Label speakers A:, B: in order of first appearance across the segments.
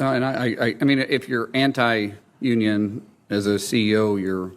A: No, and I mean, if you're anti-union as a CEO, you're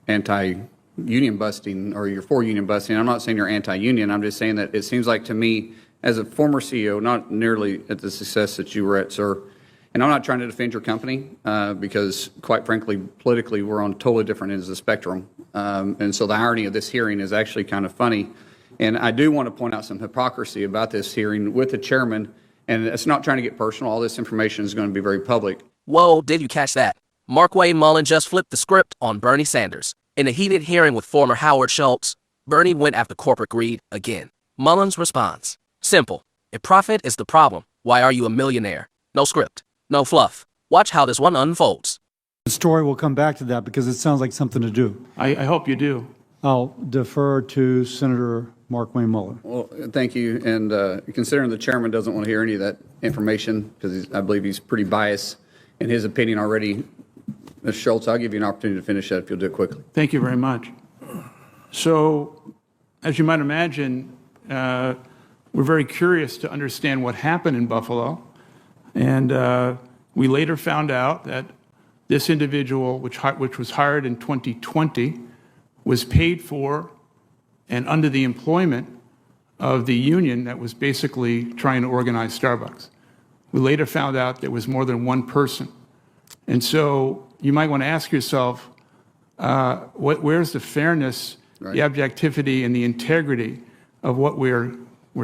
A: anti-union busting or you're for union busting. I'm not saying you're anti-union. I'm just saying that it seems like to me, as a former CEO, not nearly at the success that you were at, sir, and I'm not trying to defend your company because, quite frankly, politically, we're on totally different ends of the spectrum. And so the irony of this hearing is actually kind of funny. And I do want to point out some hypocrisy about this hearing with the chairman. And it's not trying to get personal. All this information is going to be very public.
B: Whoa, did you catch that? Markwayne Mullin just flipped the script on Bernie Sanders. In a heated hearing with former Howard Schultz, Bernie went after corporate greed again. Mullin's response: simple. If profit is the problem, why are you a millionaire? No script, no fluff. Watch how this one unfolds.
C: The story will come back to that because it sounds like something to do.
D: I hope you do.
C: I'll defer to Senator Markwayne Mullin.
A: Well, thank you. And considering the chairman doesn't want to hear any of that information because I believe he's pretty biased in his opinion already, Mr. Schultz, I'll give you an opportunity to finish that if you'll do it quickly.
D: Thank you very much. So, as you might imagine, we're very curious to understand what happened in Buffalo. And we later found out that this individual, which was hired in 2020, was paid for and under the employment of the union that was basically trying to organize Starbucks. We later found out there was more than one person. And so you might want to ask yourself, where's the fairness, right, the objectivity, and the integrity of what we're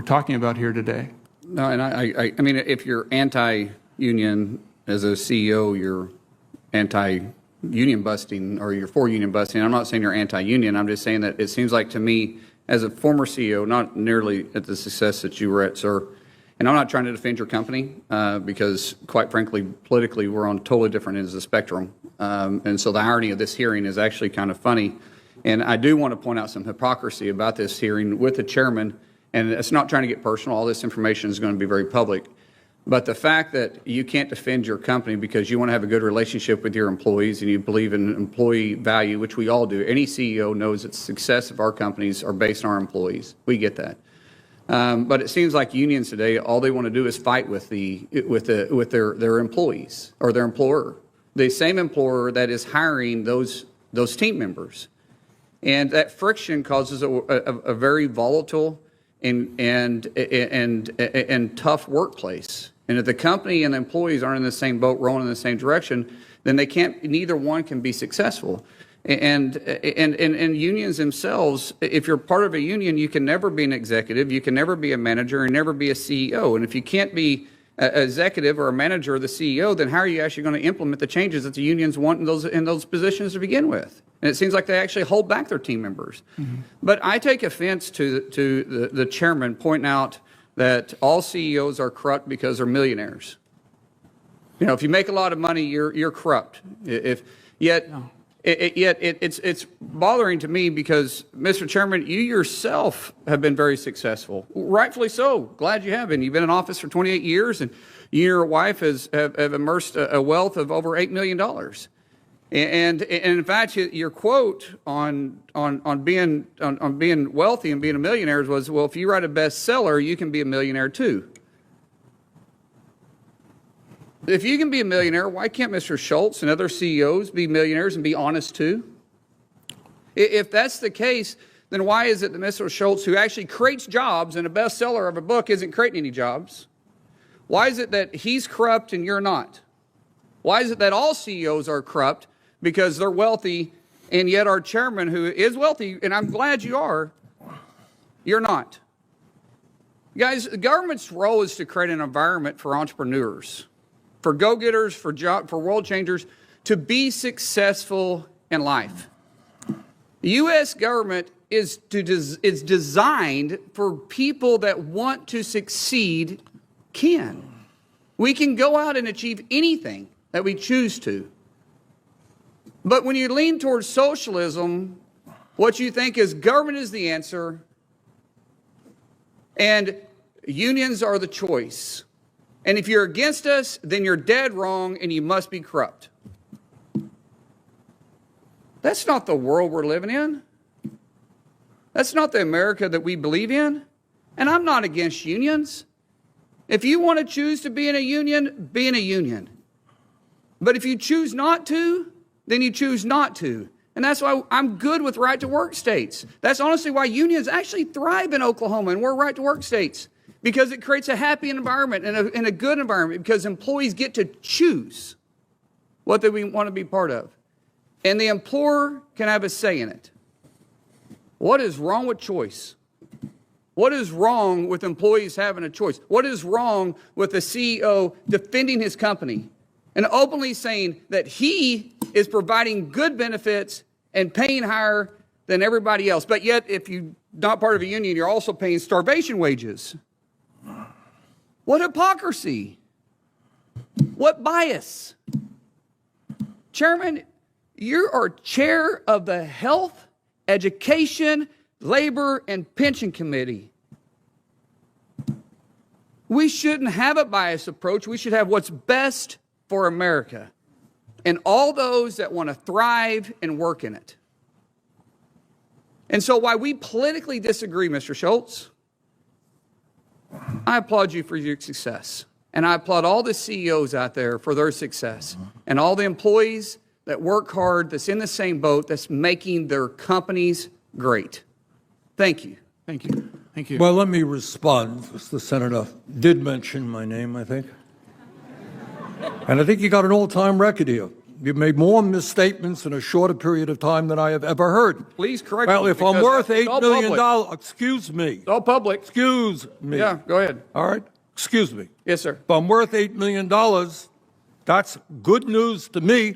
D: talking about here today?
A: No, and I mean, if you're anti-union as a CEO, you're anti-union busting or you're for union busting. I'm not saying you're anti-union. I'm just saying that it seems like to me, as a former CEO, not nearly at the success that you were at, sir, and I'm not trying to defend your company because, quite frankly, politically, we're on totally different ends of the spectrum. And so the irony of this hearing is actually kind of funny. And I do want to point out some hypocrisy about this hearing with the chairman. And it's not trying to get personal. All this information is going to be very public. But the fact that you can't defend your company because you want to have a good relationship with your employees and you believe in employee value, which we all do. Any CEO knows that the success of our companies are based on our employees. We get that. But it seems like unions today, all they want to do is fight with their employees or their employer, the same employer that is hiring those team members. And that friction causes a very volatile and tough workplace. And if the company and the employees aren't in the same boat, rowing in the same direction, then neither one can be successful. And unions themselves, if you're part of a union, you can never be an executive, you can never be a manager, and never be a CEO. And if you can't be an executive or a manager or the CEO, then how are you actually going to implement the changes that the unions want in those positions to begin with? And it seems like they actually hold back their team members. Mm-hmm. But I take offense to the chairman pointing out that all CEOs are corrupt because they're millionaires. You know, if you make a lot of money, you're corrupt. It's bothering to me because, Mr. Chairman, you yourself have been very successful. Rightfully so. Glad you have been. You've been in office for 28 years, and you and your wife have immersed a wealth of over $8 million. And in fact, your quote on being wealthy and being a millionaire was, well, if you write a bestseller, you can be a millionaire too. If you can be a millionaire, why can't Mr. Schultz and other CEOs be millionaires and be honest too? If that's the case, then why is it that Mr. Schultz, who actually creates jobs and a bestseller of a book, isn't creating any jobs? Why is it that he's corrupt and you're not? Why is it that all CEOs are corrupt because they're wealthy, and yet our chairman, who is wealthy, and I'm glad you are, you're not? Guys, the government's role is to create an environment for entrepreneurs, for go-getters, for world changers, to be successful in life. The U.S. government is designed for people that want to succeed can. We can go out and achieve anything that we choose to. But when you lean towards socialism, what you think is government is the answer and unions are the choice. And if you're against us, then you're dead wrong and you must be corrupt. That's not the world we're living in. That's not the America that we believe in. And I'm not against unions. If you want to choose to be in a union, be in a union. But if you choose not to, then you choose not to. And that's why I'm good with right to work states. That's honestly why unions actually thrive in Oklahoma and we're right to work states, because it creates a happy environment and a good environment, because employees get to choose what they want to be part of. And the employer can have a say in it. What is wrong with choice? What is wrong with employees having a choice? What is wrong with the CEO defending his company and openly saying that he is providing good benefits and paying higher than everybody else? But yet, if you're not part of a union, you're also paying starvation wages. What hypocrisy. What bias. Chairman, you are chair of the Health, Education, Labor, and Pension Committee. We shouldn't have a biased approach. We should have what's best for America and all those that want to thrive and work in it. And so while we politically disagree, Mr. Schultz, I applaud you for your success. And I applaud all the CEOs out there for their success and all the employees that work hard, that's in the same boat, that's making their companies great. Thank you.
D: Thank you. Thank you.
E: Well, let me respond. The senator did mention my name, I think. And I think you got an all-time record here. You've made more misstatements in a shorter period of time than I have ever heard.
A: Please correct
E: Well,
A: me,
E: if I'm
A: because
E: worth
A: it's
E: $8
A: all
E: million,
A: public.
E: excuse me.
A: It's all public.
E: Excuse me.
A: Yeah, go ahead.
E: All right? Excuse me.
A: Yes, sir.
E: If I'm worth $8 million, that's good news to me.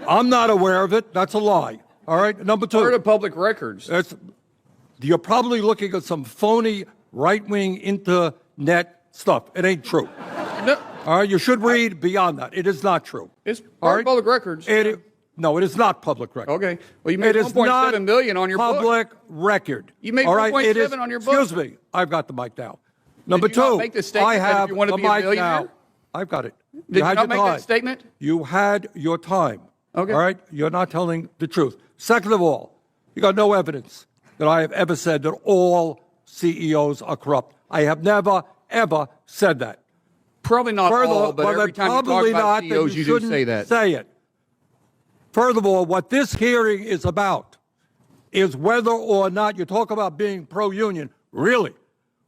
E: I'm not aware of it. That's a lie. All right? Number two.
A: Part of public records.
E: You're probably looking at some phony right-wing internet stuff. It ain't true.
A: No,
E: All right? You should read beyond that. It is not true.
A: it's
E: All
A: part
E: right?
A: of public records.
E: No, it is not public record.
A: Okay. Well, you made
E: It is not
A: $1.7 million on your book.
E: public record.
A: You made
E: All right?
A: 1.7
E: It is-
A: on your book.
E: Excuse me. I've got the mic now. Number
A: you not
E: two,
A: make the statement
E: I
A: that if
E: have
A: you want to
E: the
A: be a
E: mic
A: millionaire?
E: now. I've got it.
A: Did you
E: had
A: not
E: your
A: make
E: time.
A: that statement?
E: You had your time.
A: Okay.
E: All right? You're not telling the truth. Second of all, you got no evidence that I have ever said that all CEOs are corrupt. I have never, ever said that.
A: Probably not all, but
E: well,
A: every
E: then
A: time you talk
E: probably
A: about
E: not, then
A: CEOs, you do
E: shouldn't
A: say that.
E: Say it. Furthermore, what this hearing is about is whether or not you talk about being pro-union. Really,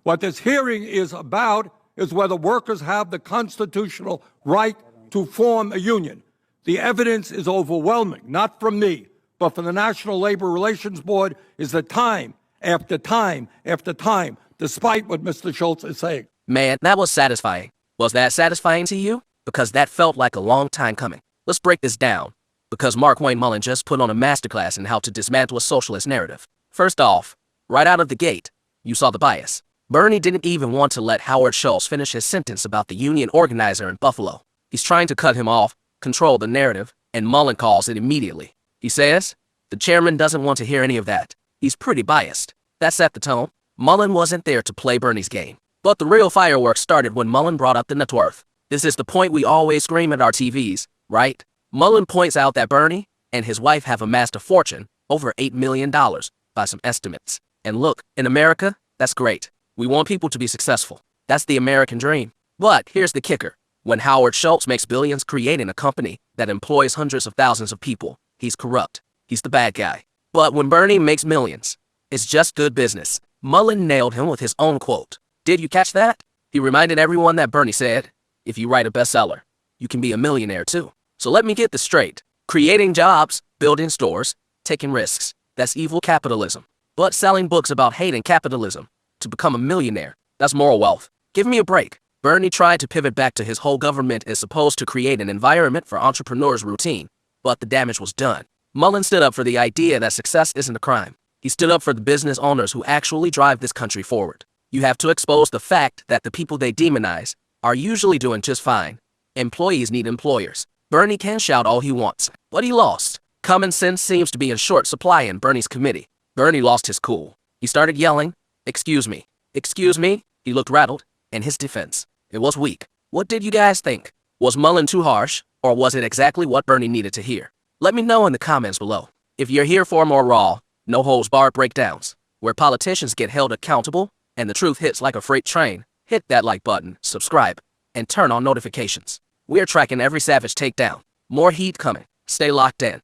E: what this hearing is about is whether workers have the constitutional right to form a union. The evidence is overwhelming, not from me, but from the National Labor Relations Board, is that time after time after time, despite what Mr. Schultz is saying.
B: Man, that was satisfying. Was that satisfying to you? Because that felt like a long time coming. Let's break this down. Because Mark Wayne Mullen just put on a masterclass in how to dismantle a socialist narrative. First off, right out of the gate, you saw the bias. Bernie didn't even want to let Howard Schultz finish his sentence about the union organizer in Buffalo. He's trying to cut him off, control the narrative, and Mullen calls it immediately. He says, the chairman doesn't want to hear any of that. He's pretty biased. That set the tone. Mullen wasn't there to play Bernie's game. But the real fireworks started when Mullen brought up the net worth. This is the point we always scream at our TVs, right? Mullen points out that Bernie and his wife have amassed a fortune, over $8 million, by some estimates. And look, in America, that's great. We want people to be successful. That's the American dream. But here's the kicker. When Howard Schultz makes billions creating a company that employs hundreds of thousands of people, he's corrupt. He's the bad guy. But when Bernie makes millions, it's just good business. Mullen nailed him with his own quote. Did you catch that? He reminded everyone that Bernie said, if you write a bestseller, you can be a millionaire too. So let me get this straight. Creating jobs, building stores, taking risks, that's evil capitalism. But selling books about hating capitalism to become a millionaire, that's moral wealth. Give me a break. Bernie tried to pivot back to his whole government is supposed to create an environment for entrepreneurs' routine, but the damage was done. Mullen stood up for the idea that success isn't a crime. He stood up for the business owners who actually drive this country forward. You have to expose the fact that the people they demonize are usually doing just fine. Employees need employers. Bernie can shout all he wants, but he lost. Common sense seems to be in short supply in Bernie's committee. Bernie lost his cool. He started yelling, "Excuse me. Excuse me." He looked rattled, and his defense, it was weak. What did you guys think? Was Mullen too harsh, or was it exactly what Bernie needed to hear? Let me know in the comments below. If you're here for more raw, no-holds-barred breakdowns, where politicians get held accountable and the truth hits like a freight train, hit that like button, subscribe, and turn on notifications. We're tracking every savage takedown. More heat coming. Stay locked in.